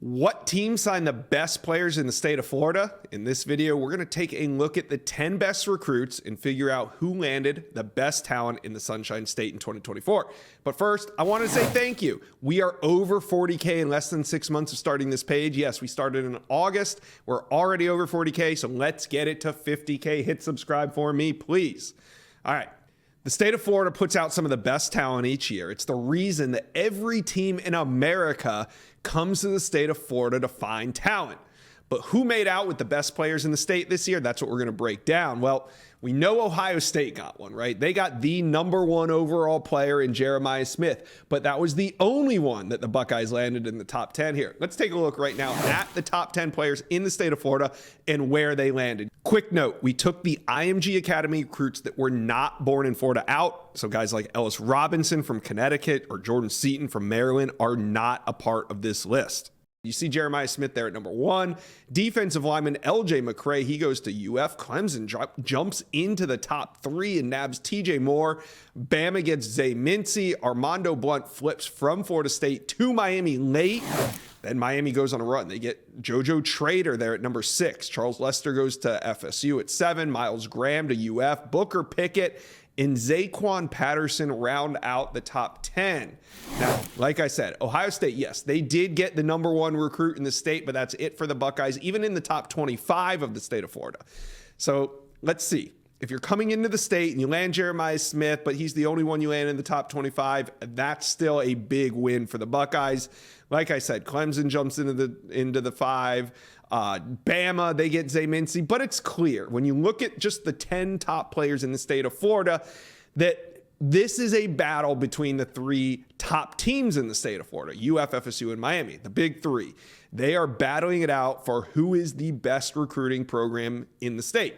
What team signed the best players in the state of Florida? In this video, we're going to take a look at the 10 best recruits and figure out who landed the best talent in the Sunshine State in 2024. But first, I want to say thank you. We are over 40K in less than 6 months of starting this page. Yes, we started in August. We're already over 40K, so let's get it to 50K. Hit subscribe for me, please. All right. The state of Florida puts out some of the best talent each year. It's the reason that every team in America comes to the state of Florida to find talent. But who made out with the best players in the state this year? That's what we're going to break down. Well, we know Ohio State got one, right? They got the #1 overall player in Jeremiah Smith, but that was the only one that the Buckeyes landed in the top 10 here. Let's take a look right now at the top 10 players in the state of Florida and where they landed. Quick note, we took the IMG Academy recruits that were not born in Florida out. So guys like Ellis Robinson from Connecticut or Jordan Seaton from Maryland are not a part of this list. You see Jeremiah Smith there at #1. Defensive lineman LJ McCray, he goes to UF. Clemson jumps into the top 3 and nabs TJ Moore. Bama gets Zay Mincy. Armando Blunt flips from Florida State to Miami late. Then Miami goes on a run. They get JoJo Trader there at #6. Charles Lester goes to FSU at 7. Miles Graham to UF. Booker Pickett and Zaquan Patterson round out the top 10. Now, like I said, Ohio State, yes, they did get the #1 recruit in the state, but that's it for the Buckeyes, even in the top 25 of the state of Florida. So let's see. If you're coming into the state and you land Jeremiah Smith, but he's the only one you land in the top 25, that's still a big win for the Buckeyes. Like I said, Clemson jumps into the 5. Bama, they get Zay Mincy, but it's clear when you look at just the 10 top players in the state of Florida that this is a battle between the 3 top teams in the state of Florida, UF, FSU, and Miami, the big 3. They are battling it out for who is the best recruiting program in the state.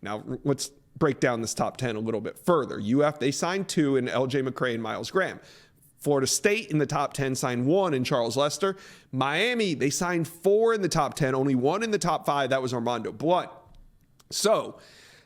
Now, let's break down this top 10 a little bit further. UF, they signed 2 in LJ McCray and Miles Graham. Florida State in the top 10 signed 1 in Charles Lester. Miami, they signed 4 in the top 10, only 1 in the top 5. That was Armando Blunt. So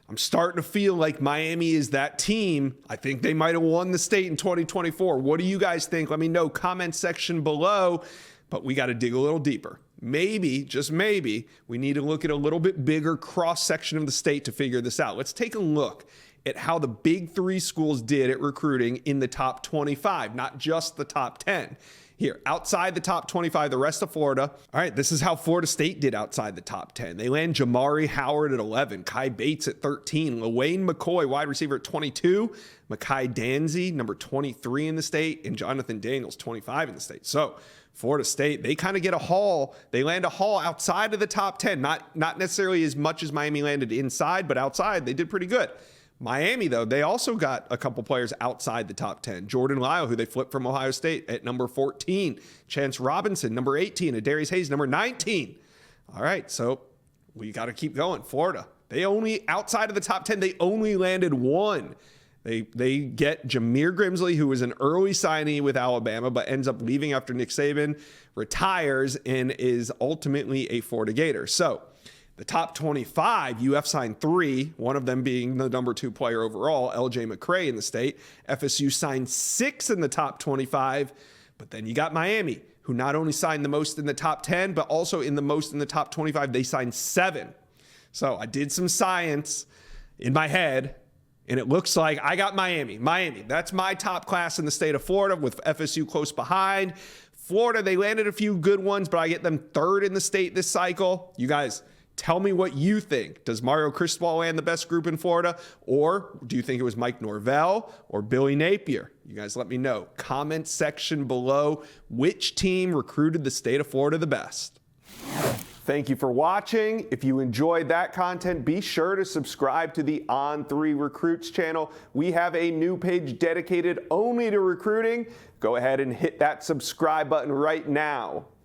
I'm starting to feel like Miami is that team. I think they might have won the state in 2024. What do you guys think? Let me know, comment section below, but we got to dig a little deeper. Maybe, just maybe, we need to look at a little bit bigger cross section of the state to figure this out. Let's take a look at how the big 3 schools did at recruiting in the top 25, not just the top 10. Here, outside the top 25, the rest of Florida. All right, this is how Florida State did outside the top 10. They land Jamari Howard at 11, Kai Bates at 13, LaWayne McCoy, wide receiver at 22, Makai Danzy, number 23 in the state, and Jonathan Daniels, 25 in the state. So Florida State, they kind of get a haul. They land a haul outside of the top 10, not necessarily as much as Miami landed inside, but outside, they did pretty good. Miami, though, they also got a couple players outside the top 10. Jordan Lyle, who they flipped from Ohio State at number 14. Chance Robinson, number 18. And Darius Hayes, number 19. All right, so we got to keep going. Florida, they only, outside of the top 10, they only landed 1. They get Jameer Grimsley, who was an early signee with Alabama, but ends up leaving after Nick Saban retires and is ultimately a Florida Gator. So the top 25, UF signed 3, one of them being the #2 player overall, LJ McCray in the state. FSU signed 6 in the top 25, but then you got Miami, who not only signed the most in the top 10, but also in the most in the top 25, they signed 7. So I did some science in my head, and it looks like I got Miami. Miami, that's my top class in the state of Florida with FSU close behind. Florida, they landed a few good ones, but I get them 3rd in the state this cycle. You guys, tell me what you think. Does Mario Cristobal land the best group in Florida? Or do you think it was Mike Norvell or Billy Napier? You guys let me know. Comment section below which team recruited the state of Florida the best. Thank you for watching. If you enjoyed that content, be sure to subscribe to the On3 Recruits channel. We have a new page dedicated only to recruiting. Go ahead and hit that subscribe button right now.